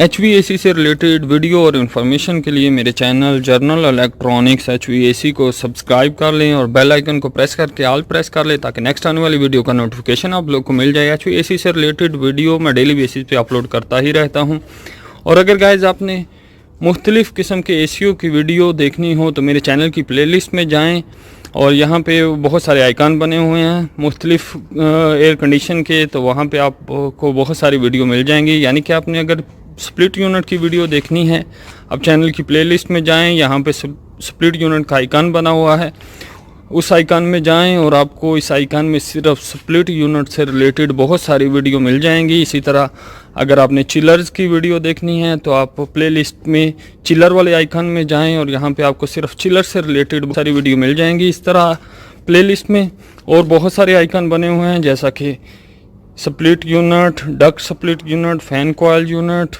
HVAC से related video और information के लिए मेरे चैनल जर्नल इलेक्ट्रॉनिक्स HVAC को सब्सक्राइब कर लें और बेल आइकन को प्रेस करके ऑल प्रेस कर लें ताकि नेक्स्ट आने वाली वीडियो का नोटिफिकेशन आप लोग को मिल जाए। HVAC से रिलेटेड वीडियो मैं डेली बेसिस पे अपलोड करता ही रहता हूं। और अगर गाइज आपने मुख्तलिफ़ किस्म के ACO की वीडियो देखनी हो तो मेरे चैनल की प्लेलिस्ट में जाएँ और यहाँ पे बहुत सारे आइकन बने हुए हैं मुख्तलिफ़ एयर कंडीशन के, तो वहाँ पे आपको बहुत सारी वीडियो मिल जाएंगी। यानी कि आपने अगर स्प्लिट यूनिट की वीडियो देखनी है, अब चैनल की प्लेलिस्ट में जाएं, यहाँ पे स्प्लिट यूनिट का आइकन बना हुआ है, उस आइकन में जाएं और आपको इस आइकन में सिर्फ स्प्लिट यूनिट से रिलेटेड बहुत सारी वीडियो मिल जाएंगी। इसी तरह अगर आपने चिलर्स की वीडियो देखनी है तो आप प्लेलिस्ट में चिलर वाले आइकन में जाएं और यहाँ पे आपको सिर्फ चिलर से रिलेटेड बहुत सारी वीडियो मिल जाएंगी। इस तरह प्लेलिस्ट में और बहुत सारे आइकन बने हुए हैं जैसा कि split unit, duct split unit, fan coil unit,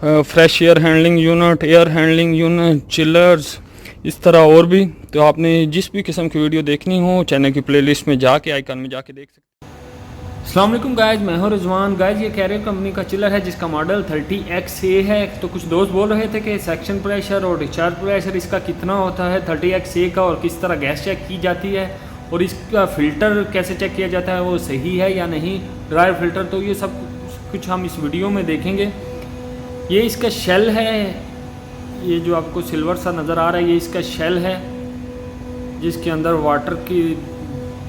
fresh air handling unit, air handling unit, chillers, इस तरह और भी। तो आपने जिस भी किस्म की वीडियो देखनी हो चैनल की प्लेलिस्ट में जाके आइकन में जाके देख सकते हैं। अस्सलाम वालेकुम गाइज, मैं हूं रिजवान। गाइज ये कैरियर कंपनी का चिलर है जिसका मॉडल 30XA है। तो कुछ दोस्त बोल रहे थे कि सेक्शन प्रेशर और डिस्चार्ज प्रेशर इसका कितना होता है 30XA का और किस तरह गैस चेक की जाती है और इसका फ़िल्टर कैसे चेक किया जाता है, वो सही है या नहीं, ड्राई फिल्टर। तो ये सब कुछ हम इस वीडियो में देखेंगे। ये इसका शेल है, ये जो आपको सिल्वर सा नज़र आ रहा है ये इसका शेल है जिसके अंदर वाटर की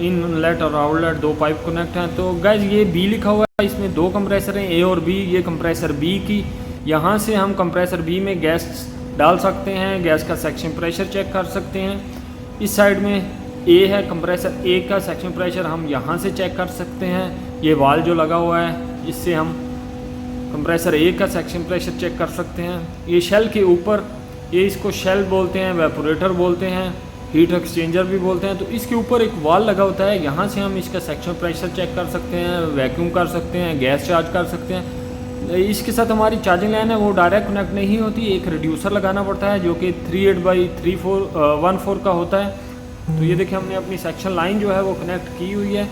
इनलेट और आउटलेट दो पाइप कनेक्ट हैं। तो गाइज ये बी लिखा हुआ है, इसमें दो कंप्रेसर हैं A और B। ये कंप्रेसर B की, यहाँ से हम कंप्रेसर B में गैस डाल सकते हैं, गैस का सेक्शन प्रेशर चेक कर सकते हैं। इस साइड में A है, कंप्रेसर A का सेक्शन प्रेशर हम यहाँ से चेक कर सकते हैं। ये वाल जो लगा हुआ है इससे हम कंप्रेसर A का सेक्शन प्रेशर चेक कर सकते हैं। ये शेल के ऊपर, ये इसको शेल बोलते हैं, वेपोरेटर बोलते हैं, हीट एक्सचेंजर भी बोलते हैं। तो इसके ऊपर एक वाल लगा होता है, यहाँ से हम इसका सेक्शन प्रेशर चेक कर सकते हैं, वैक्यूम कर सकते हैं, गैस चार्ज कर सकते हैं। इसके साथ हमारी चार्जिंग लाइन है वो डायरेक्ट कनेक्ट नहीं होती, एक रिड्यूसर लगाना पड़ता है जो कि 38/14 का होता है। तो ये देखिए हमने अपनी सेक्शन लाइन जो है वो कनेक्ट की हुई है।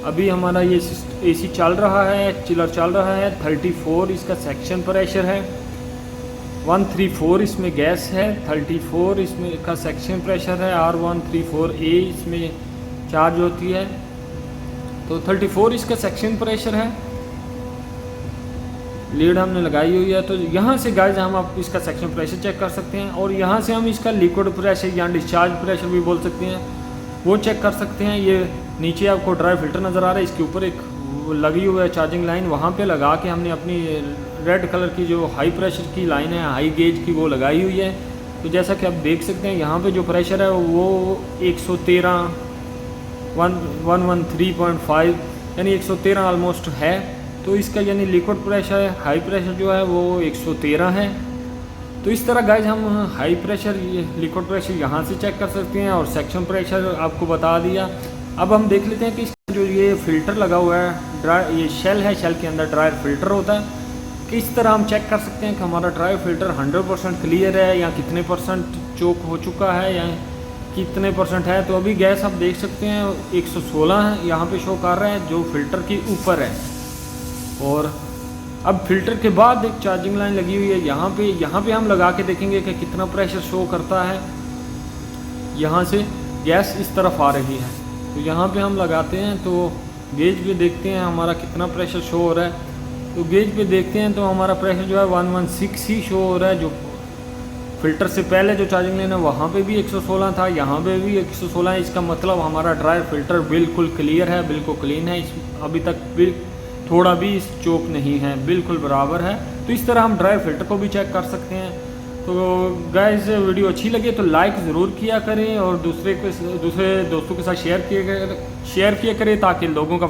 अभी हमारा ये AC चल रहा है, चिलर चल रहा है। 34 इसका सेक्शन प्रेशर है, 134 इसमें गैस है, 34 इसमें का सेक्शन प्रेशर है, R134A इसमें चार्ज होती है। तो 34 इसका सेक्शन प्रेशर है, लीड हमने लगाई हुई है। तो यहाँ से गाइस हम आप इसका सेक्शन प्रेशर चेक कर सकते हैं और यहाँ से हम इसका लिक्विड प्रेशर या डिस्चार्ज प्रेशर भी बोल सकते हैं वो चेक कर सकते हैं। ये नीचे आपको ड्राई फिल्टर नज़र आ रहा है, इसके ऊपर एक लगी हुई है चार्जिंग लाइन, वहाँ पे लगा के हमने अपनी रेड कलर की जो हाई प्रेशर की लाइन है, हाई गेज की, वो लगाई हुई है। तो जैसा कि आप देख सकते हैं यहाँ पे जो प्रेशर है वो 113 113.5 यानी 113 ऑलमोस्ट है। तो इसका यानी लिक्विड प्रेशर है, हाई प्रेशर जो है वो 113 है। तो इस तरह गाइज हम हाई प्रेशर, लिक्विड प्रेशर यहाँ से चेक कर सकते हैं और सेक्शन प्रेशर आपको बता दिया। अब हम देख लेते हैं कि इसका जो ये फ़िल्टर लगा हुआ है, ड्राई, ये शेल है, शेल के अंदर ड्राई फिल्टर होता है। किस तरह हम चेक कर सकते हैं कि हमारा ड्राई फिल्टर 100% क्लियर है या कितने % चोक हो चुका है या कितने % है। तो अभी गैस आप देख सकते हैं 116 है, यहाँ पे शो कर रहा है जो फिल्टर के ऊपर है। और अब फिल्टर के बाद एक चार्जिंग लाइन लगी हुई है, यहाँ पे हम लगा के देखेंगे कि कितना प्रेशर शो करता है। यहाँ से गैस इस तरफ आ रही है, तो यहाँ पे हम लगाते हैं तो गेज पे देखते हैं हमारा कितना प्रेशर शो हो रहा है। तो गेज पे देखते हैं तो हमारा प्रेशर जो है 116 ही शो हो रहा है। जो फिल्टर से पहले जो चार्जिंग लाइन है वहाँ पे भी 116 था, यहाँ पे भी 116 है। इसका मतलब हमारा ड्राई फिल्टर बिल्कुल क्लियर है, बिल्कुल क्लीन है, अभी तक भी थोड़ा भी चोक नहीं है, बिल्कुल बराबर है। तो इस तरह हम ड्राई फिल्टर को भी चेक कर सकते हैं। तो गाइस वीडियो अच्छी लगे तो लाइक ज़रूर किया करें और दूसरे दोस्तों के साथ शेयर किया करें ताकि लोगों का